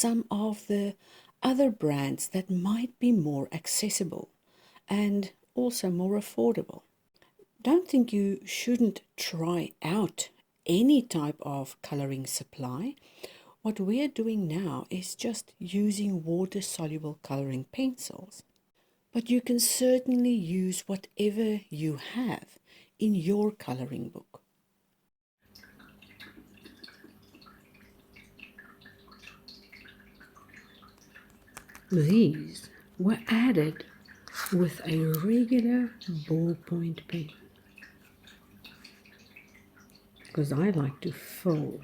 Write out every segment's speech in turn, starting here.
some of the other brands that might be more accessible and also more affordable. Don't think you shouldn't try out any type of coloring supply. What we're doing now is just using water-soluble coloring pencils. But you can certainly use whatever you have in your coloring book. These were added with a regular ballpoint pen, because I like to fill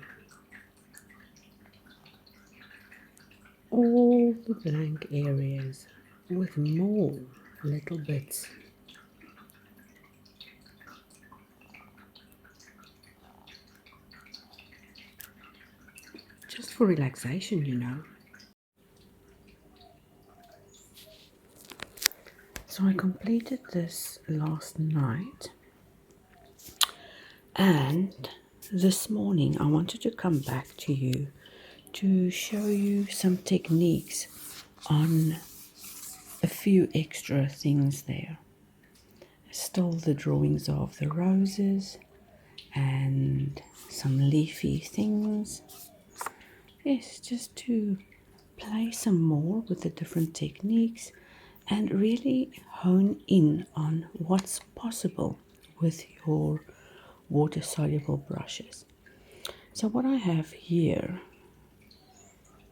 all the blank areas with more little bits. Just for relaxation, you know. So I completed this last night, and this morning I wanted to come back to you to show you some techniques on a few extra things there. Still the drawings of the roses and some leafy things. Yes, just to play some more with the different techniques and really hone in on what's possible with your water-soluble brushes. So what I have here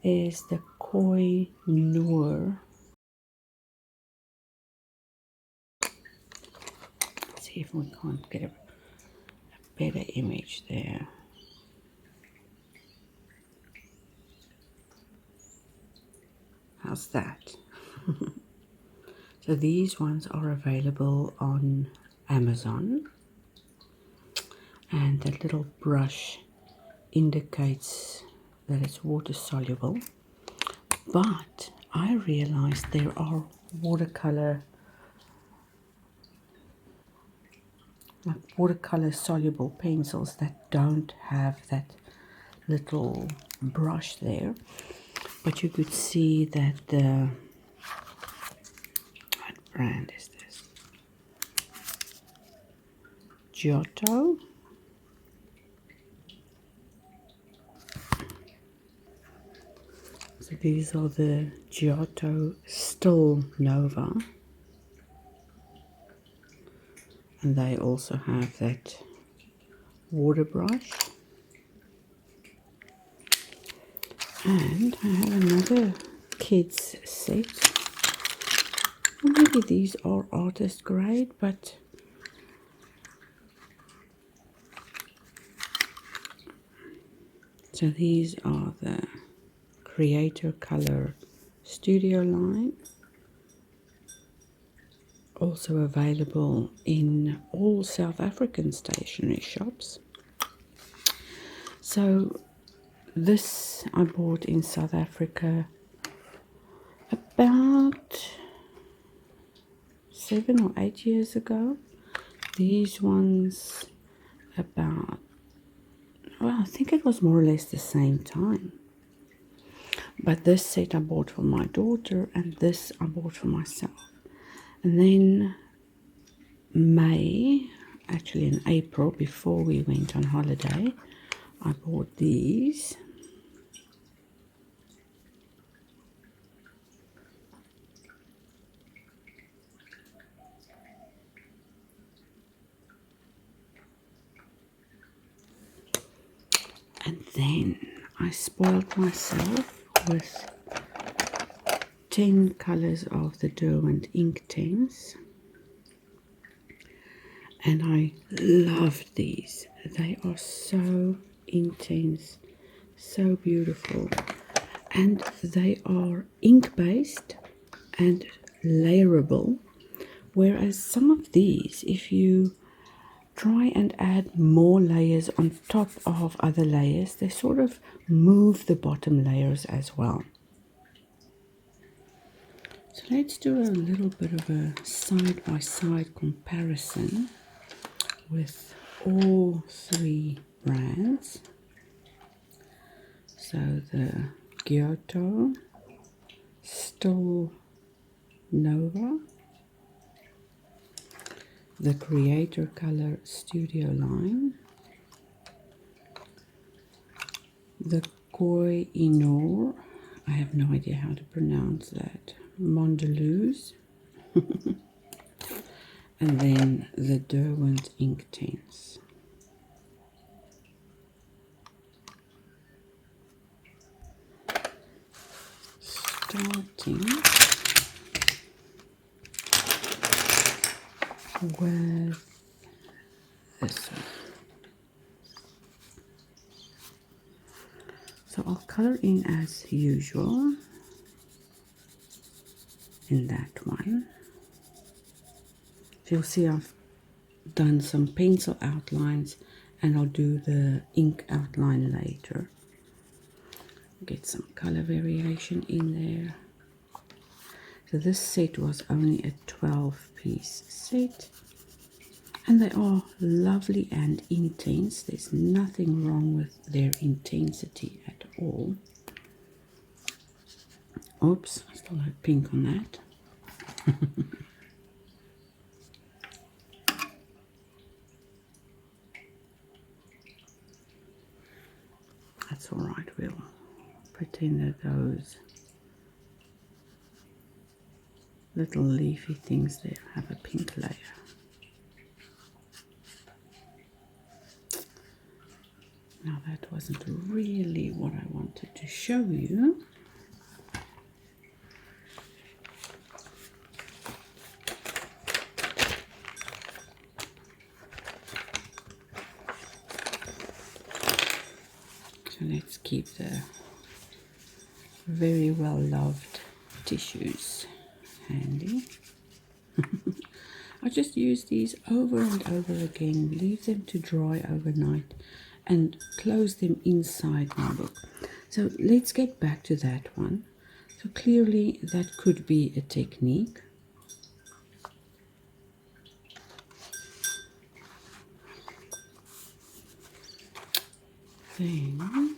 is the Koi Noor. Let's see if we can't get a better image there. How's that? So these ones are available on Amazon, and that little brush indicates that it's water soluble, but I realized there are watercolor soluble pencils that don't have that little brush there, but you could see that the, what brand is this? Giotto. So these are the Giotto Still Nova, and they also have that water brush. And I have another kids set. Well, maybe these are artist grade, but so these are the Creator Color Studio line, also available in all South African stationery shops. So this I bought in South Africa about 7 or 8 years ago. These ones about, well, I think it was more or less the same time. But this set I bought for my daughter, and this I bought for myself. And then May, actually in April, before we went on holiday, I bought these. And then I spoiled myself with 10 colors of the Derwent ink tints, and I loved these. They are so intense, so beautiful, and they are ink based and layerable, whereas some of these, if you try and add more layers on top of other layers, they sort of move the bottom layers as well. So let's do a little bit of a side-by-side comparison with all three brands. So the Giotto, Still Nova, the Creator Color Studio line, the Koi Inor, I have no idea how to pronounce that, Mondeluz, and then the Derwent Ink Tints. Starting with this one. So I'll color in as usual in that one. So you'll see I've done some pencil outlines and I'll do the ink outline later. Get some color variation in there. So this set was only a 12-piece set. And they are lovely and intense. There's nothing wrong with their intensity at all. Oops, I still have pink on that. That's all right, we'll pretend that those little leafy things there have a pink layer. Now that wasn't really what I wanted to show you. So let's keep the very well loved tissues handy. I just use these over and over again, leave them to dry overnight and close them inside my book. So let's get back to that one. So clearly that could be a technique. Then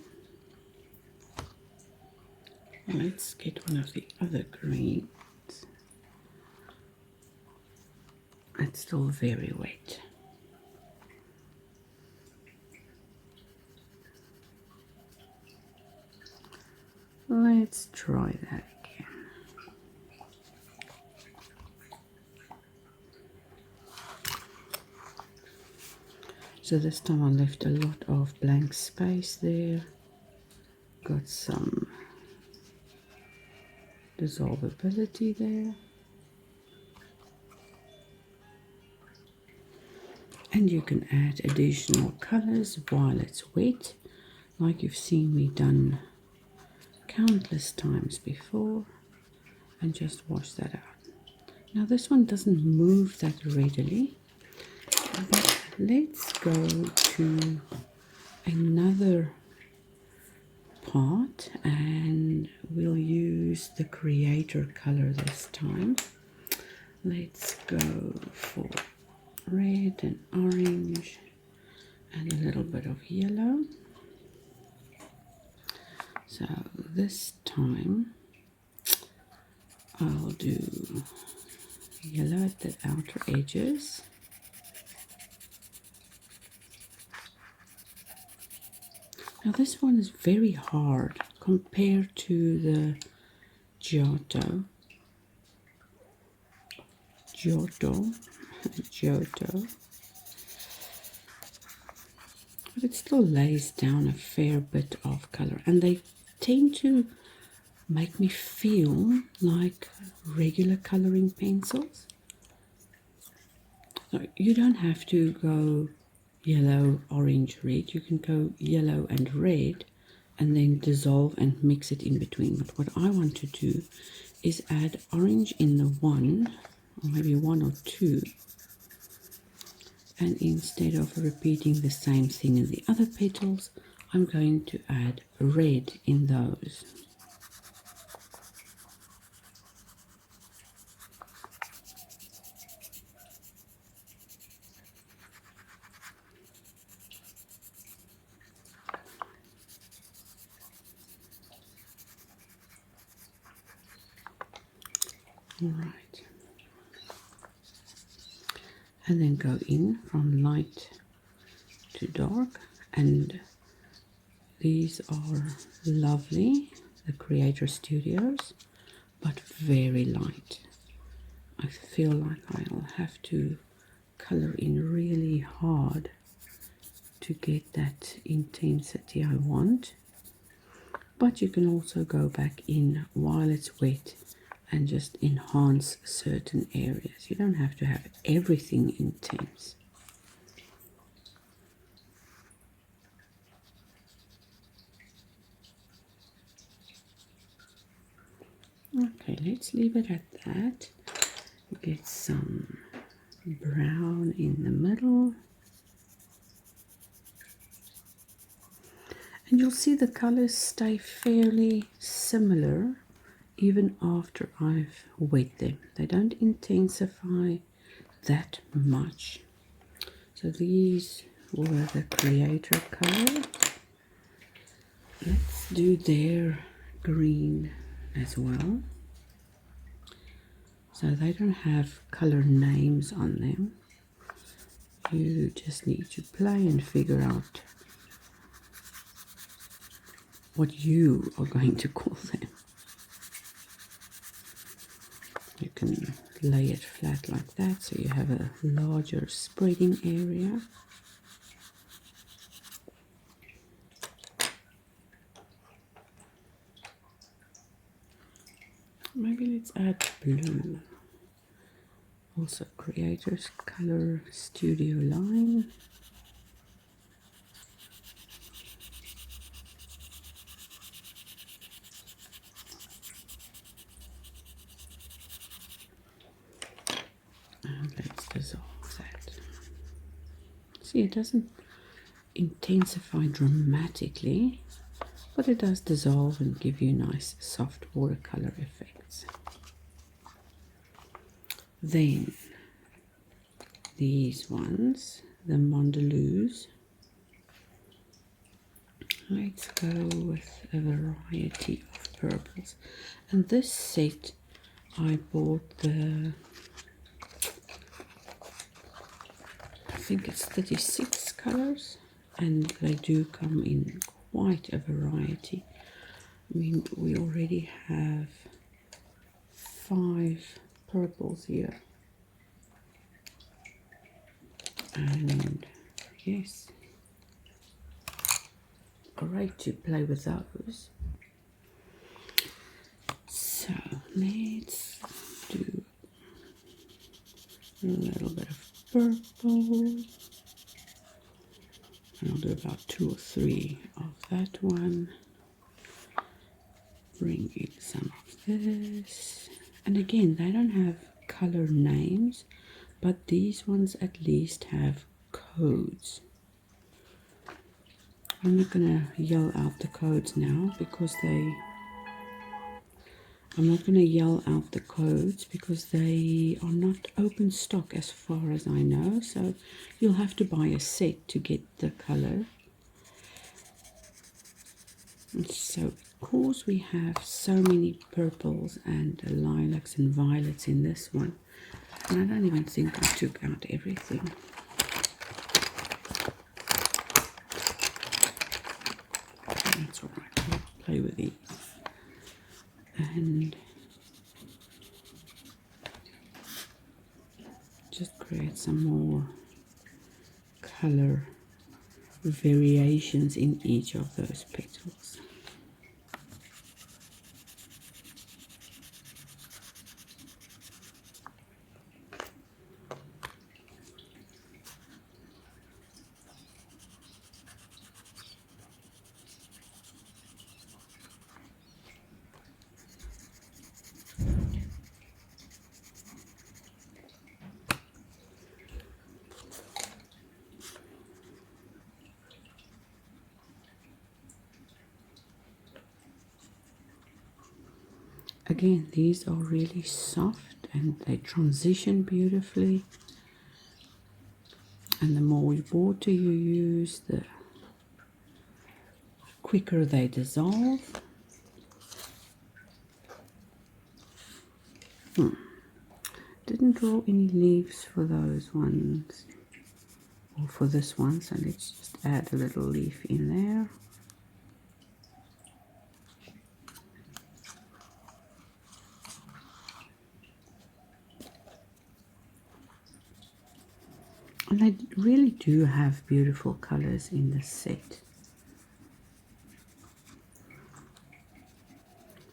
let's get one of the other greens. It's still very wet. Let's try that again. So this time I left a lot of blank space there. Got some dissolvability there. And you can add additional colors while it's wet, like you've seen me done countless times before, and just wash that out. Now this one doesn't move that readily, but let's go to another part and we'll use the Creator color this time. Let's go for red and orange and a little bit of yellow. So this time I'll do yellow at the outer edges. Now this one is very hard compared to the Giotto. But it still lays down a fair bit of color, and they tend to make me feel like regular coloring pencils. So you don't have to go yellow, orange, red. You can go yellow and red and then dissolve and mix it in between. But what I want to do is add orange in the one, or maybe one or two, and instead of repeating the same thing in the other petals, I'm going to add red in those. All right. And then go in from light to dark, and these are lovely, the Creator Studios, but very light. I feel like I'll have to color in really hard to get that intensity I want. But you can also go back in while it's wet and just enhance certain areas. You don't have to have everything intense. Okay, let's leave it at that. Get some brown in the middle. And you'll see the colors stay fairly similar even after I've wet them. They don't intensify that much. So these were the Creator color. Let's do their green as well. So they don't have color names on them. You just need to play and figure out what you are going to call them. You can lay it flat like that so you have a larger spreading area. Maybe let's add blue. Also Creators Color Studio line. And let's dissolve that. See, it doesn't intensify dramatically, but it does dissolve and give you nice soft watercolor effects. Then these ones, the Mondeluz. Let's go with a variety of purples. And this set I bought the, I think it's 36 colors, and they do come in quite a variety. I mean, we already have 5 purples here. And yes, great to play with those. So let's do a little bit of purple. And I'll do about 2 or 3 of that one. Bring in some of this. And again, they don't have color names, but these ones at least have codes. I'm not going to yell out the codes now because they are not open stock as far as I know, so you'll have to buy a set to get the color. And so because we have so many purples and lilacs and violets in this one, and I don't even think I took out everything. That's all right, we'll play with these. And just create some more color variations in each of those petals. Again, these are really soft and they transition beautifully. And the more water you use, the quicker they dissolve. Didn't draw any leaves for those ones, or for this one, so let's just add a little leaf in there. And they really do have beautiful colors in this set.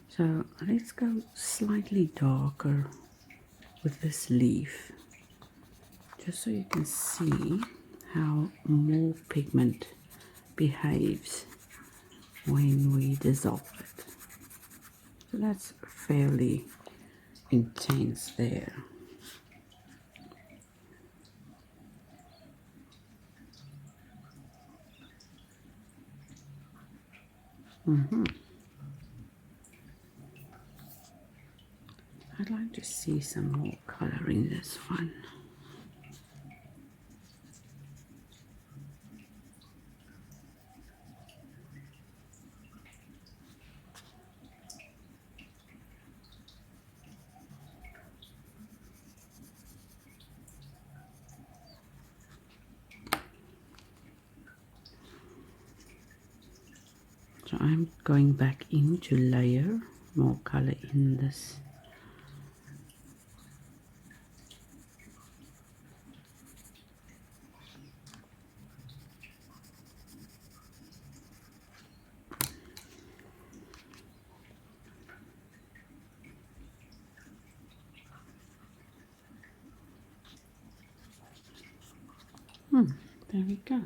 So let's go slightly darker with this leaf, just so you can see how more pigment behaves when we dissolve it. So that's fairly intense there. I'd like to see some more color in this one. So I'm going back in to layer more color in this. There we go.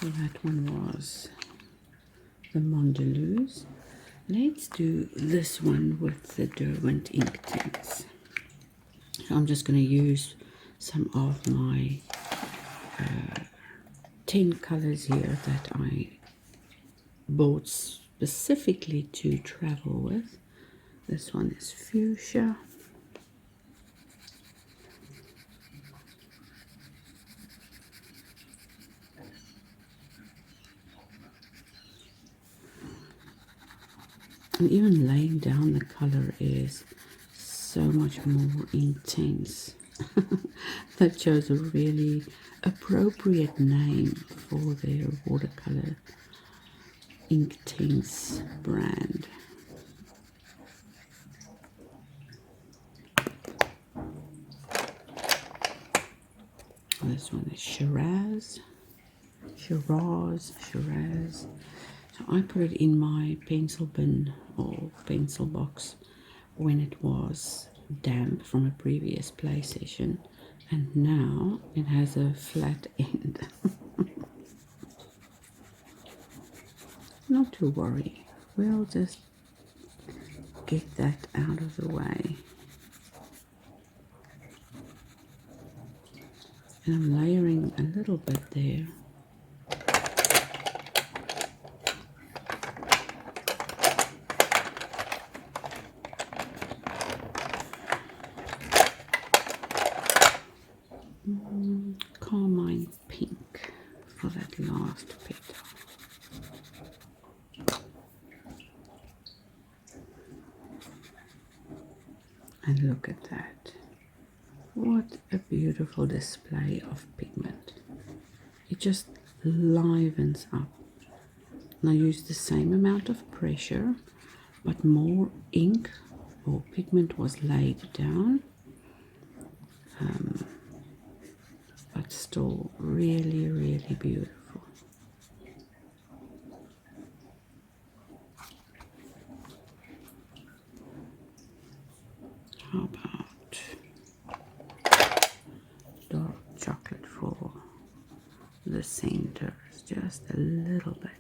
So that one was the Mondeluz. Let's do this one with the Derwent ink tints. So I'm just going to use some of my 10 colors here that I bought specifically to travel with. This one is fuchsia. And even laying down the color is so much more intense. That chose a really appropriate name for their watercolor ink tints brand. This one is Shiraz. So I put it in my pencil bin or pencil box when it was damp from a previous play session, and now it has a flat end. Not to worry, we'll just get that out of the way. And I'm layering a little bit there. Carmine pink for that last petal. And look at that. What a beautiful display of pigment. It just livens up. And I use the same amount of pressure, but more ink or pigment was laid down. But still really, really beautiful. How about dark chocolate for the centers, just a little bit.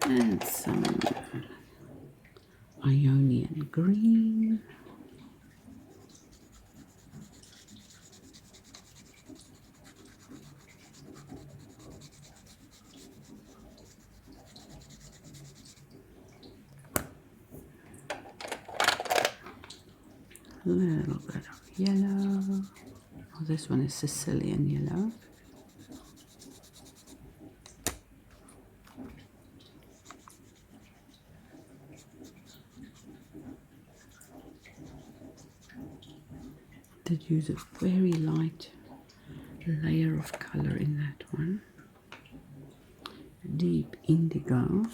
And some Ionian green. a little bit of yellow. Oh, this one is Sicilian yellow. Did use a very light layer of color in that one. Deep indigo.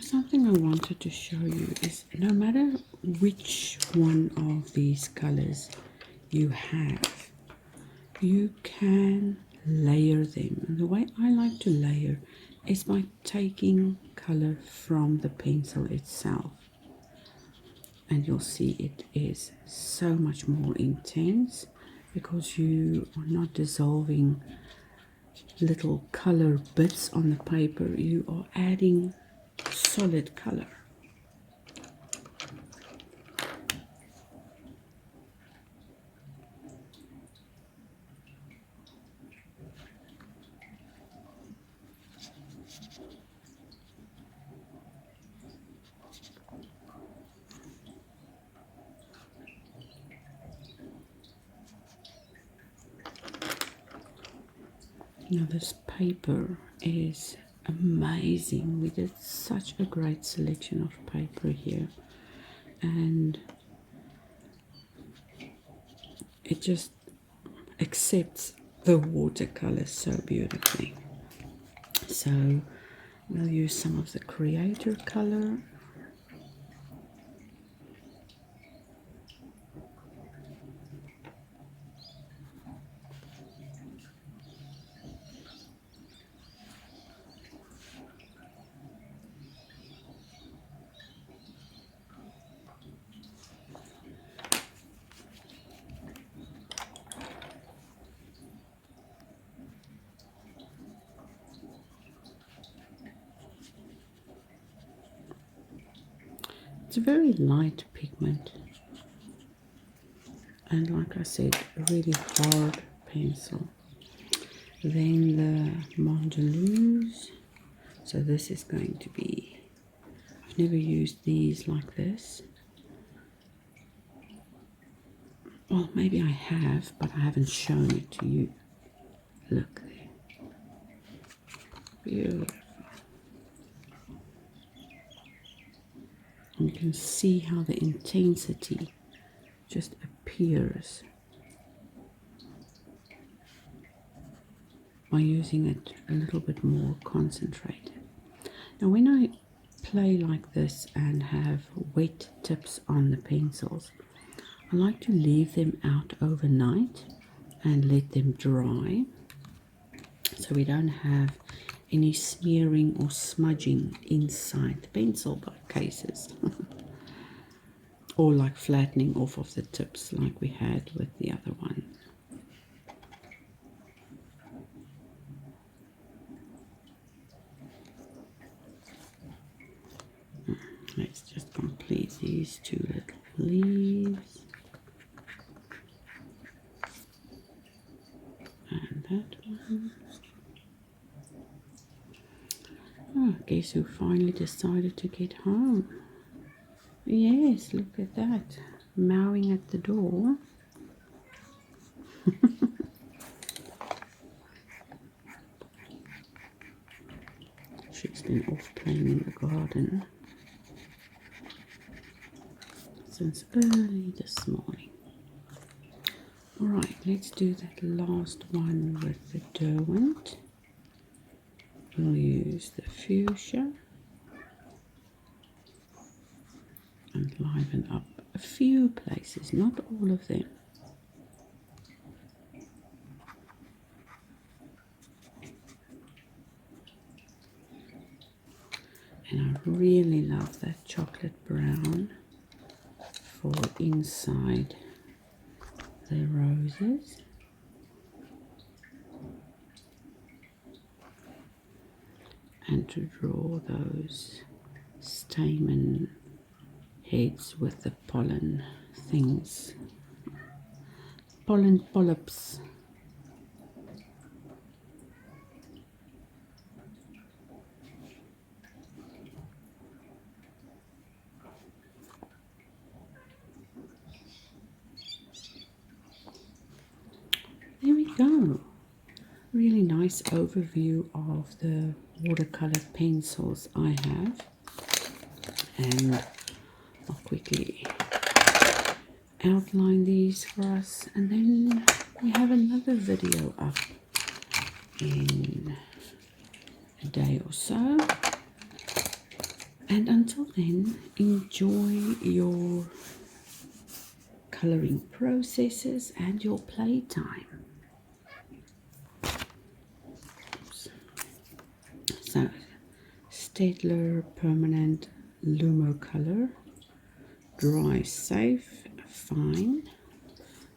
Something I wanted to show you is no matter which one of these colors you have, you can layer them. And the way I like to layer is by taking color from the pencil itself. And you'll see it is so much more intense because you are not dissolving little color bits on the paper. You are adding solid color. Now this paper is amazing. We did such a great selection of paper here, and it just accepts the watercolor so beautifully. So we'll use some of the creator color. It's a very light pigment, and like I said, a really hard pencil. Then the Mondelez. So this is going to be, I've never used these like this. Well, maybe I have, but I haven't shown it to you. Look there. Beautiful. And you can see how the intensity just appears by using it a little bit more concentrated. Now when I play like this and have wet tips on the pencils, I like to leave them out overnight and let them dry so we don't have any smearing or smudging inside the pencil cases. Or like flattening off of the tips like we had with the other one. Let's just complete these two little leaves. And that one. Oh, guess who finally decided to get home? Yes, look at that. Mowing at the door. She's been off playing in the garden since early this morning. Alright, let's do that last one with the Derwent. We'll use the fuchsia and liven up a few places, not all of them. And I really love that chocolate brown for inside the roses. And to draw those stamen heads with the pollen things, pollen polyps. There we go. Really nice overview of the watercolor pencils I have. And I'll quickly outline these for us, and then we have another video up in a day or so. And until then, enjoy your coloring processes and your playtime. So, Staedtler Permanent Lumo Color, dry safe, fine.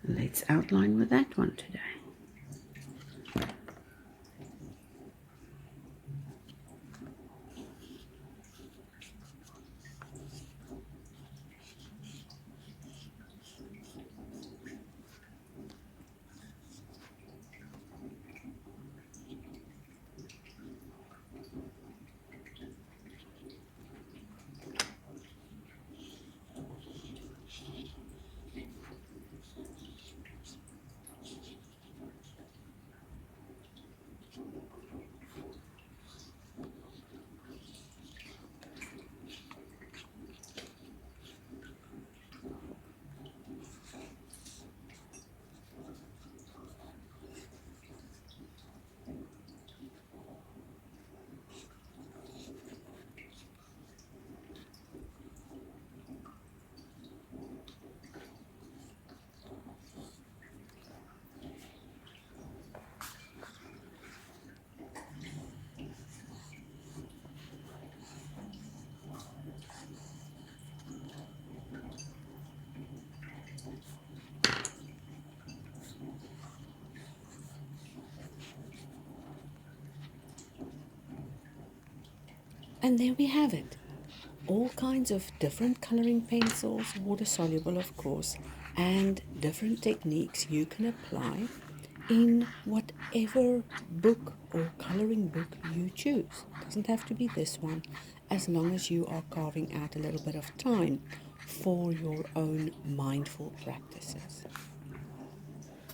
Let's outline with that one today. And there we have it. All kinds of different coloring pencils, water soluble of course, and different techniques you can apply in whatever book or coloring book you choose. It doesn't have to be this one, as long as you are carving out a little bit of time for your own mindful practices.